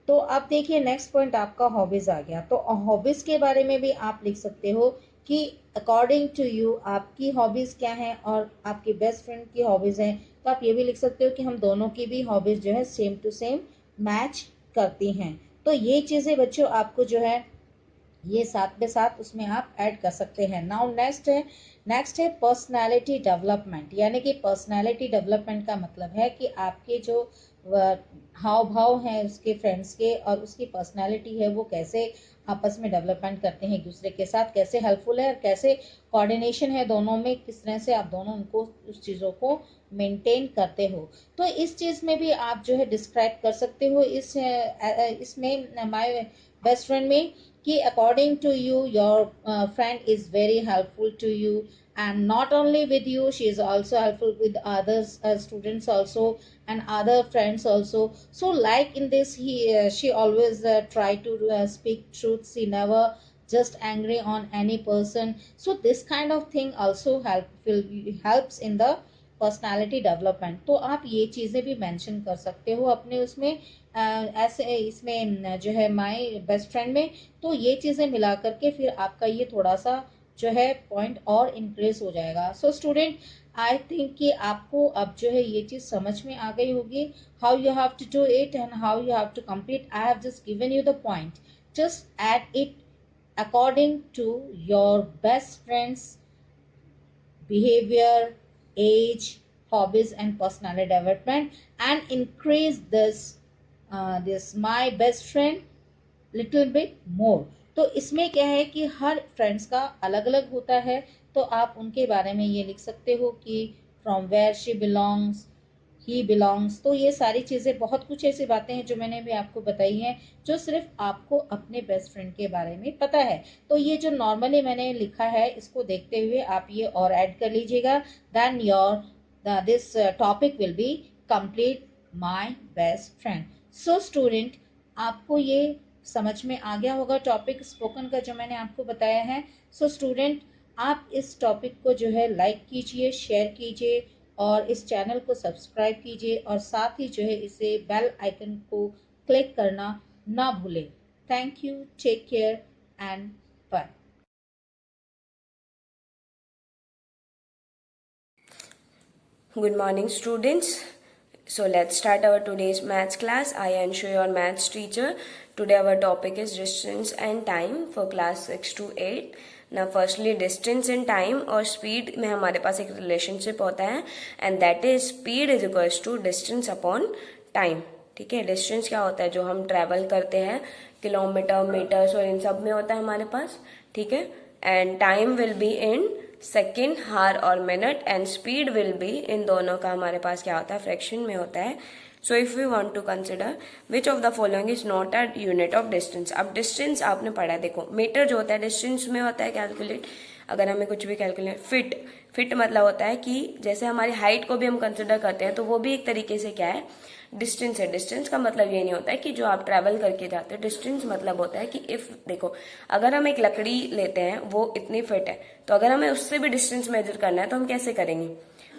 तो अब देखिए नेक्स्ट पॉइंट आपका हॉबीज आ गया। तो हॉबीज के बारे में भी आप लिख सकते हो कि अकॉर्डिंग टू यू आपकी हॉबीज क्या हैं और आपकी बेस्ट फ्रेंड की हॉबीज हैं। तो आप ये भी लिख सकते हो कि हम दोनों की भी हॉबीज जो है सेम टू सेम मैच करती हैं। तो ये चीज़ें बच्चों आपको जो है ये साथ में साथ उसमें आप ऐड कर सकते हैं। नाउ नेक्स्ट है पर्सनालिटी डेवलपमेंट। यानी कि पर्सनालिटी डेवलपमेंट का मतलब है कि आपके जो हाव भाव हैं उसके फ्रेंड्स के और उसकी पर्सनालिटी है वो कैसे आपस में डेवलपमेंट करते हैं एक दूसरे के साथ, कैसे हेल्पफुल है और कैसे कोऑर्डिनेशन है दोनों में, किस तरह से आप दोनों उनको उस चीज़ों को मेंटेन करते हो। तो इस चीज़ में भी आप जो है डिस्क्राइब कर सकते हो इसमें माय बेस्ट फ्रेंड में कि according to you your friend is very helpful to you, and not only with you she is also helpful with others students also and other friends also. So like in this she always try to speak truth, she never just angry on any person. So this kind of thing also helps in the personality development. तो आप ये चीज़ें भी mention कर सकते हो अपने उसमें ऐसे इसमें जो है माय बेस्ट फ्रेंड में। तो ये चीज़ें मिला करके फिर आपका ये थोड़ा सा जो है पॉइंट और इंक्रीज हो जाएगा। सो स्टूडेंट आई थिंक कि आपको अब जो है ये चीज़ समझ में आ गई होगी, how you have to do it and how you have to complete. I have just given you the point, just add it according to your best friends behavior, age, hobbies and personality development, and increase this my best friend little bit more। तो इसमें क्या है कि हर friends का अलग अलग होता है। तो आप उनके बारे में ये लिख सकते हो कि from where she belongs, he belongs. तो ये सारी चीज़ें बहुत कुछ ऐसी बातें हैं जो मैंने भी आपको बताई हैं जो सिर्फ आपको अपने बेस्ट फ्रेंड के बारे में पता है। तो ये जो नॉर्मली मैंने लिखा है इसको देखते हुए आप ये और ऐड कर लीजिएगा, then your this topic will be complete my best friend. So student आपको ये समझ में आ गया होगा टॉपिक स्पोकन का जो मैंने आपको बताया है। सो स्टूडेंट आप इस टॉपिक को जो है लाइक कीजिए, शेयर कीजिए और इस चैनल को सब्सक्राइब कीजिए और साथ ही जो है इसे बेल आइकन को क्लिक करना ना भूलें। Thank you, take care and bye. Good morning, students. So let's start our today's maths class. I am Anshu, your maths teacher. Today our topic is distance and time for class 6 to 8. Now firstly distance and time और speed में हमारे पास एक relationship होता है and that is speed is equals to distance upon time। ठीक है, distance क्या होता है, जो हम travel करते हैं किलोमीटर, मीटर्स और इन सब में होता है हमारे पास। ठीक है, and time will be in second, hour और minute and speed will be, इन दोनों का हमारे पास क्या होता है, फ्रैक्शन में होता है। So if we want to consider which of the following is not a unit of distance. अब डिस्टेंस आपने पढ़ा है, देखो मीटर जो होता है डिस्टेंस में होता है कैलकुलेट, अगर हमें कुछ भी कैलकुलेट। फिट मतलब होता है कि जैसे हमारी हाइट को भी हम कंसिडर करते हैं तो वो भी एक तरीके से क्या है, डिस्टेंस है। डिस्टेंस का मतलब ये नहीं होता है कि जो आप ट्रैवल करके जाते हो, डिस्टेंस मतलब होता है कि इफ देखो अगर हम एक लकड़ी लेते हैं वो इतनी फिट है, तो अगर हमें उससे भी डिस्टेंस मेजर करना है तो हम कैसे करेंगे,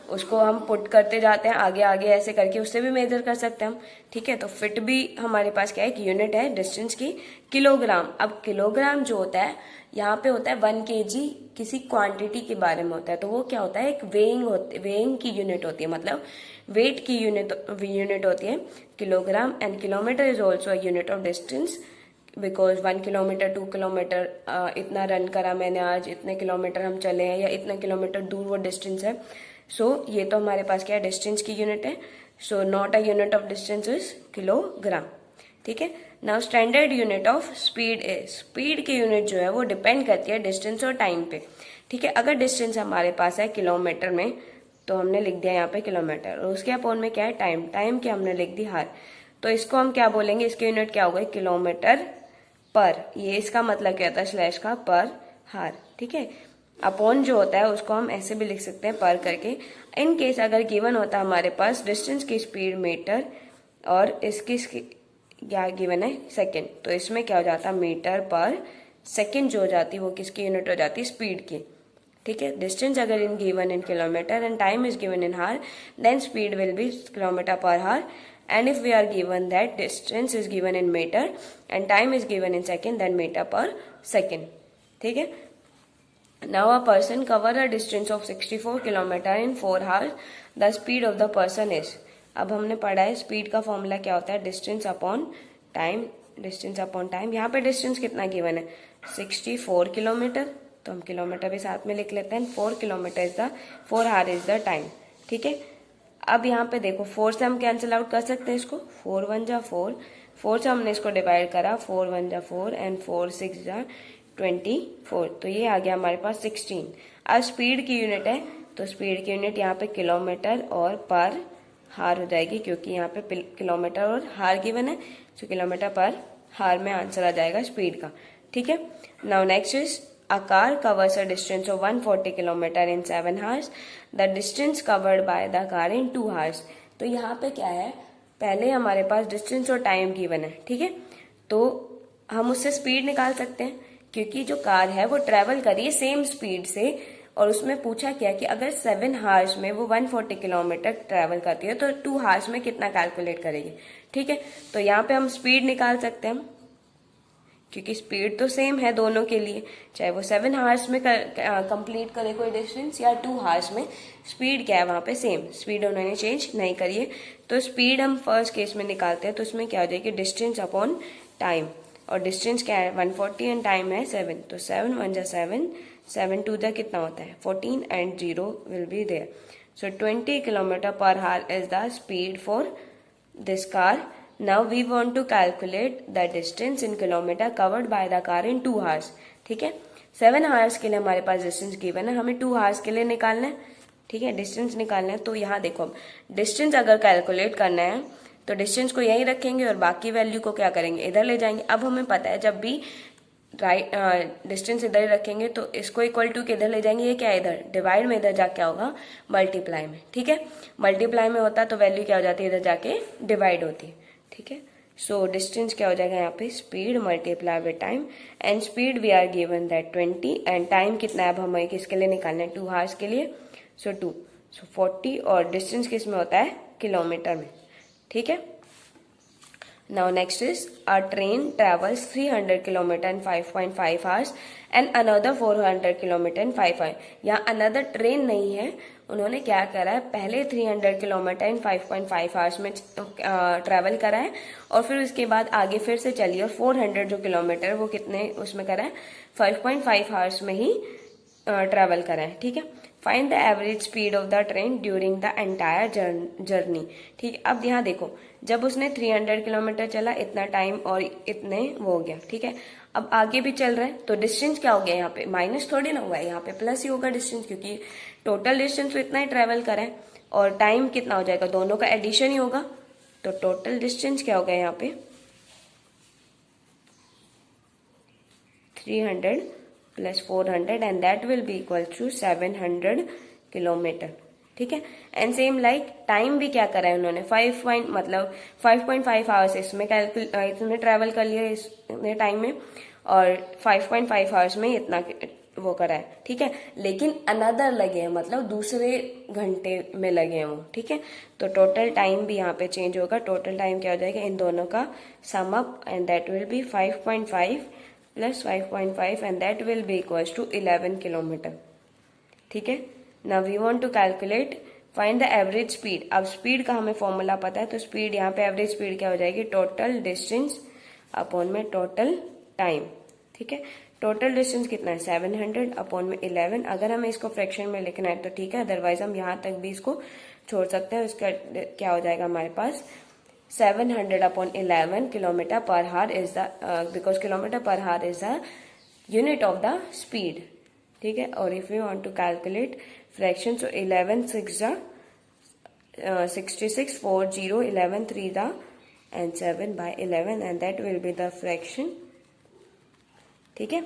उसको हम पुट करते जाते हैं आगे आगे ऐसे करके, उससे भी मेजर कर सकते हैं हम, ठीक है। तो फिट भी हमारे पास क्या है, एक यूनिट है डिस्टेंस की, किलोग्राम। अब किलोग्राम जो होता है यहाँ पे होता है 1 kg, किसी क्वांटिटी के बारे में होता है, तो वो क्या होता है, एक वेइंग की यूनिट होती है, मतलब वेट की यूनिट होती है kilogram. And kilometre is also a unit of distance, because 1 kilometre 2 kilometre इतना रन करा मैंने आज, इतने किलोमीटर हम चले हैं, या इतने किलोमीटर दूर वो डिस्टेंस है। सो ये तो हमारे पास क्या है, डिस्टेंस की यूनिट है। So not a unit of distance is kilogram, ठीक है। Now standard unit of speed is, speed की यूनिट जो है वो डिपेंड करती है डिस्टेंस और टाइम पे, ठीक है। अगर डिस्टेंस हमारे पास है किलोमीटर में तो हमने लिख दिया यहाँ पे किलोमीटर, और उसके अपॉन में क्या है, टाइम, टाइम की हमने लिख दी हार, तो इसको हम क्या बोलेंगे, इसकी यूनिट क्या होगा, किलोमीटर पर, ये इसका मतलब क्या होता है, स्लैश का पर हार, ठीक है। अपॉन जो होता है उसको हम ऐसे भी लिख सकते हैं पर करके। इन केस अगर गिवन होता है हमारे पास डिस्टेंस की स्पीड मीटर और इसकी क्या गिवन है सेकेंड, तो इसमें क्या हो जाता है, मीटर पर सेकेंड जो हो जाती है वो किसकी यूनिट हो जाती है, स्पीड की, ठीक है। डिस्टेंस अगर in given in kilometre and time is given in hour, then speed will be kilometre per hour. And if we are given that distance is given in meter and time is given in second, then meter per second, ठीक है। Now a person cover a distance of 64 kilometer in 4 hours. The speed of the person is, अब हमने पढ़ा है speed का formula क्या होता है, distance upon time, distance upon time. यहाँ पे डिस्टेंस कितना गिवन है, 64 किलोमीटर, तो हम किलोमीटर भी साथ में लिख लेते हैं। 4 kilometre is the 4 our is the time, ठीक है। अब यहाँ पे देखो 4 से हम कैंसिल आउट कर सकते हैं इसको, 4 1 जा 4, 4 से हमने इसको डिवाइड करा, 4 1 जा 4 एंड 4 6 जा 24, तो ये आ गया हमारे पास 16। अब स्पीड की यूनिट है तो स्पीड की यूनिट यहाँ पे किलोमीटर और पर हार हो जाएगी, क्योंकि यहाँ पे किलोमीटर और हार गिवन है, तो किलोमीटर पर हार में आंसर आ जाएगा स्पीड का, ठीक है। Now next is a car covers a distance of 140 km in 7 hours. The distance covered by the car in 2 hours. तो यहाँ पे क्या है, पहले हमारे पास डिस्टेंस और टाइम गिवन है, ठीक है, तो हम उससे स्पीड निकाल सकते हैं, क्योंकि जो कार है वो ट्रेवल करी है सेम स्पीड से, और उसमें पूछा क्या कि अगर 7 हार्स में वो 140 किलोमीटर ट्रेवल करती है तो 2 हार्स में कितना कैलकुलेट करेगी, ठीक है। तो यहाँ पे हम स्पीड निकाल सकते हैं, क्योंकि स्पीड तो सेम है दोनों के लिए, चाहे वो 7 हार्स में कंप्लीट करे कोई डिस्टेंस या 2 हार्स में, स्पीड क्या है वहाँ पे सेम, स्पीड उन्होंने चेंज नहीं करी है। तो स्पीड हम फर्स्ट केस में निकालते हैं, तो उसमें क्या हो जाएगी, डिस्टेंस अपॉन टाइम, और डिस्टेंस क्या है 140 एंड टाइम है 7, तो 7 1 जा 7, 7 2 जा कितना होता है 14 and 0 will be there. So 20 kilometre per hour is the speed for this car. Now we want to calculate the distance in kilometer covered by the car in 2 hours, ठीक है। 7 hours के लिए हमारे पास डिस्टेंस गिवन है, हमें 2 hours के लिए निकालना है, ठीक है, डिस्टेंस निकालना है। तो यहाँ देखो अब डिस्टेंस अगर कैलकुलेट करना है तो डिस्टेंस को यहीं रखेंगे और बाकी वैल्यू को क्या करेंगे, इधर ले जाएंगे। अब हमें पता है जब भी डिस्टेंस इधर रखेंगे तो इसको इक्वल टू किधर ले जाएंगे, ये क्या है इधर डिवाइड में, इधर जाके क्या होगा मल्टीप्लाई में, ठीक है। मल्टीप्लाई में होता तो वैल्यू क्या हो जाती है, इधर जाके डिवाइड होती है, ठीक है। सो डिस्टेंस क्या हो जाएगा यहाँ पे, speed multiply with time, and speed we are given that 20 and time कितना है अब हमें किसके लिए निकालना है, 2 हार्स के लिए, सो 2, सो 40, और डिस्टेंस किस में होता है, किलोमीटर में, ठीक है। Now next is a train travels 300 km in 5.5 hours and another 400 km in 5 hours. यहाँ another train नहीं है, उन्होंने क्या करा है, पहले 300 किलोमीटर इन 5.5 आवर्स में ट्रैवल करा है, और फिर उसके बाद आगे फिर से चलिए और 400 जो किलोमीटर वो कितने उसमें करा है, 5.5 आवर्स में ही ट्रैवल करा है, ठीक है। Find the average speed of the train during the entire journey, ठीक है। अब यहाँ देखो जब उसने 300 किलोमीटर चला इतना टाइम और इतने वो हो गया, ठीक है। अब आगे भी चल रहा है तो डिस्टेंस क्या हो गया, यहाँ पे माइनस थोड़ी ना हुआ है, यहाँ पे प्लस ही होगा डिस्टेंस, क्योंकि टोटल डिस्टेंस तो इतना ही ट्रेवल करा है, और टाइम कितना हो जाएगा, दोनों का एडिशन ही होगा, तो टोटल डिस्टेंस क्या होगा यहाँ पे 300 plus 400 and that will be equal to 700 kilometre, ठीक है। एंड सेम लाइक टाइम भी क्या करा है उन्होंने 5.5 आवर्स इसमें इसमें ट्रैवल कर लिया इतने टाइम में, और 5.5 आवर्स में इतना वो करा है, ठीक है, लेकिन अनदर लगे हैं, मतलब दूसरे घंटे में लगे हैं वो, ठीक है। तो टोटल टाइम भी यहाँ पे चेंज होगा। टोटल टाइम क्या हो जाएगा, इन दोनों का sum up, and that will be 5.5 plus 5.5 and that will be equals to 11 kilometre, ठीक है। Now we want to calculate find the average speed. अब स्पीड का हमें फॉर्मूला पता है, तो स्पीड यहाँ पे एवरेज स्पीड क्या हो जाएगी, टोटल डिस्टेंस अपॉन में टोटल टाइम, ठीक है। टोटल डिस्टेंस कितना है 700 अपॉन में 11। अगर हमें इसको फ्रैक्शन में लिखना है तो ठीक है, अदरवाइज हम यहाँ तक भी इसको छोड़ सकते हैं। उसका क्या हो जाएगा हमारे पास 700 upon 11 kilometre per hour is the, because kilometre per hour is the unit of the speed, ठीक है। और if you want to calculate fraction, so 11 6 66 4 0 11 3 the and 7 by 11 and that will be the fraction, ठीक है।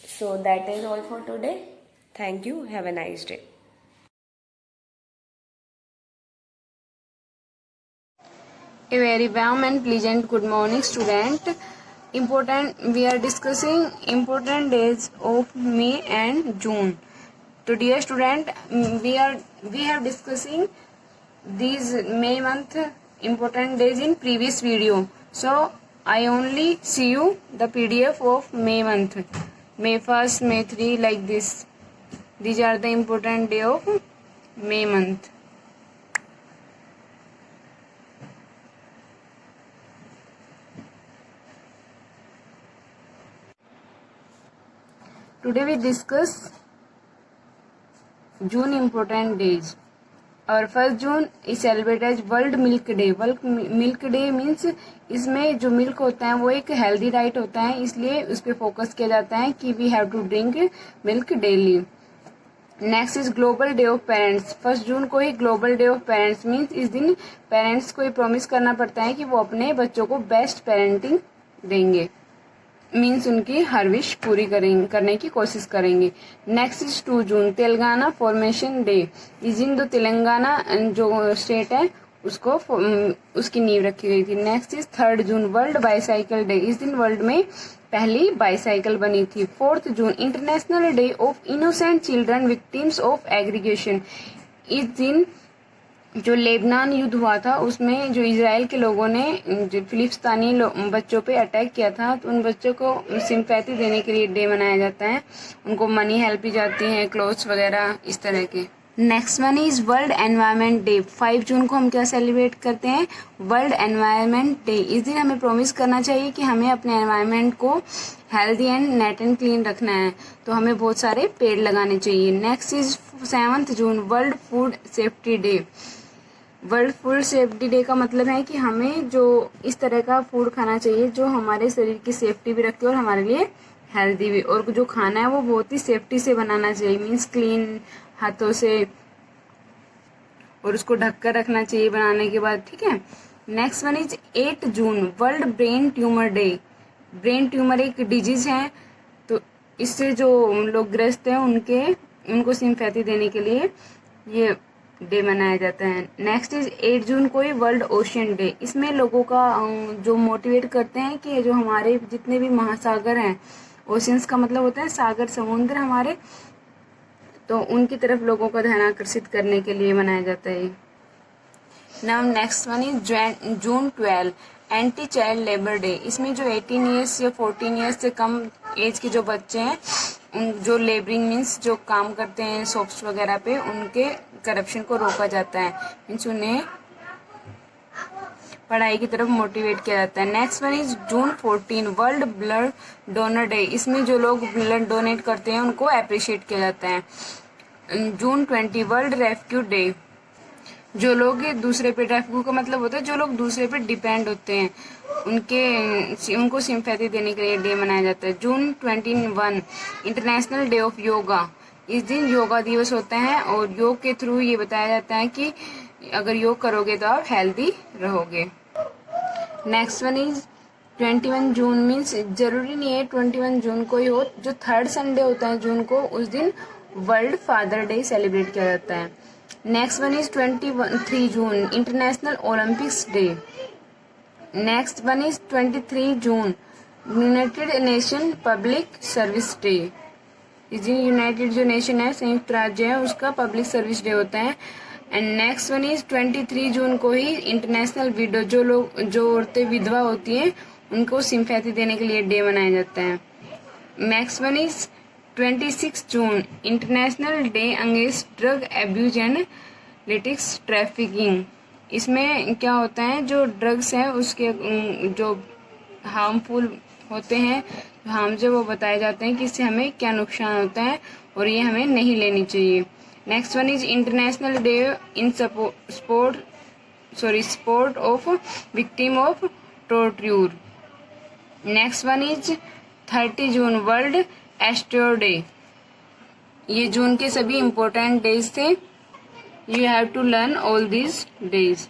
So that is all for today. Thank you. Have a nice day. A very warm and pleasant good morning, student. We are discussing important days of May and June. So dear student, we have discussing these May month important days in previous video. So I only see you the PDF of May month, May 1st, May 3, like this. These are the important day of May month. Today we discuss June important days. और 1 June is celebrate as world milk day. World milk day means इसमें जो milk होता है वो एक healthy diet होता है, इसलिए उस पर फोकस किया जाता है कि we have to drink milk daily. Next is global day of parents. 1 जून को ही global day of parents means इस दिन पेरेंट्स को ये प्रॉमिस करना पड़ता है कि वो अपने बच्चों को बेस्ट पेरेंटिंग देंगे, मीन्स उनकी हर विश पूरी करने की कोशिश करेंगे। Next is 2 June Telangana formation day. इस दिन तेलंगाना जो स्टेट है उसको उसकी नींव रखी गई थी। नेक्स्ट इज 3 जून वर्ल्ड बाईसाइकिल डे। इस दिन वर्ल्ड में पहली बाईसाइकिल बनी थी। 4 जून international day of innocent children victims of aggregation. इस दिन जो लेबनान युद्ध हुआ था उसमें जो इजराइल के लोगों ने जो फिलिस्तीनी बच्चों पे अटैक किया था, तो उन बच्चों को सिंपैथी देने के लिए डे मनाया जाता है। उनको मनी हेल्प भी जाती है, क्लोथ्स वगैरह इस तरह के। Next one is world environment day. 5 जून को हम क्या सेलिब्रेट करते हैं, वर्ल्ड एनवायरनमेंट डे। इस दिन हमें प्रॉमिस करना चाहिए कि हमें अपने एनवायरनमेंट को healthy and net and clean रखना है, तो हमें बहुत सारे पेड़ लगाने चाहिए। Next is 7 June world food safety day. World food safety day का मतलब है कि हमें जो इस तरह का फूड खाना चाहिए जो हमारे शरीर की सेफ्टी भी रखते है और हमारे लिए हेल्दी भी, और जो खाना है वो बहुत ही सेफ्टी से बनाना चाहिए, मीन्स क्लीन हाथों से, और उसको ढककर रखना चाहिए बनाने के बाद, ठीक है। Next one is 8 June world brain tumour day. Brain tumour एक डिजीज है, तो इससे जो लोग ग्रस्त हैं उनको सिंपैथी देने के लिए ये डे मनाया जाता है। नेक्स्ट इज 8 जून को ही वर्ल्ड ओशियन डे। इसमें लोगों का जो मोटिवेट करते हैं कि जो हमारे जितने भी महासागर हैं, ओशियंस का मतलब होता है सागर, समुद्र हमारे, तो उनकी तरफ लोगों का ध्यान आकर्षित करने के लिए मनाया जाता है। Now next one is June 12 anti child labour day. इसमें जो 18 ईयर्स या 14 ईयर्स से कम एज के जो बच्चे हैं, उन जो लेबरिंग मीन्स जो काम करते हैं शॉप्स वगैरह पे, उनके करप्शन को रोका जाता है, मीन्स उन्हें पढ़ाई की तरफ मोटिवेट किया जाता है। Next one is June 14 world blood donor day. इसमें जो लोग ब्लड डोनेट करते हैं उनको अप्रिशिएट किया जाता है। जून 20 वर्ल्ड रेस्क्यू डे। जो लोग दूसरे पे, रेस्क्यू का मतलब होता है जो लोग दूसरे पे डिपेंड होते हैं, उनको सिंपैथी देने के लिए डे मनाया जाता है। जून 21 इंटरनेशनल डे ऑफ योगा। इस दिन योगा दिवस होता है और योग के थ्रू ये बताया जाता है कि अगर योग करोगे तो आप हेल्दी रहोगे। Next one is 21 June means जरूरी नहीं है 21 जून को ही हो, जो 3rd संडे होता है जून को, उस दिन वर्ल्ड फादर डे सेलिब्रेट किया जाता है। Next one is 23 June international Olympics day. Next one is 23 June United nation public service day. इस दिन यूनाइटेड जो नेशन है, संयुक्त राज्य है, उसका पब्लिक सर्विस डे होता है। एंड नेक्स्ट वन इज 23 जून को ही इंटरनेशनल विडो, जो औरतें विधवा होती हैं उनको सिंपैथी देने के लिए डे मनाया जाता है। नेक्स्ट वन इज 26 जून international day against drug abuse and लिटिक्स ट्रैफिकिंग। इसमें क्या होता है, जो ड्रग्स हैं उसके जो हार्मफुल होते हैं, हार्म जो वो बताए जाते हैं कि इससे हमें क्या नुकसान होता है और ये हमें नहीं लेनी चाहिए। Next one is international day in support of victim of torture. Next one is 30 June world astro day. ये जून के सभी इम्पोर्टेंट डेज थे। You have to learn all these days.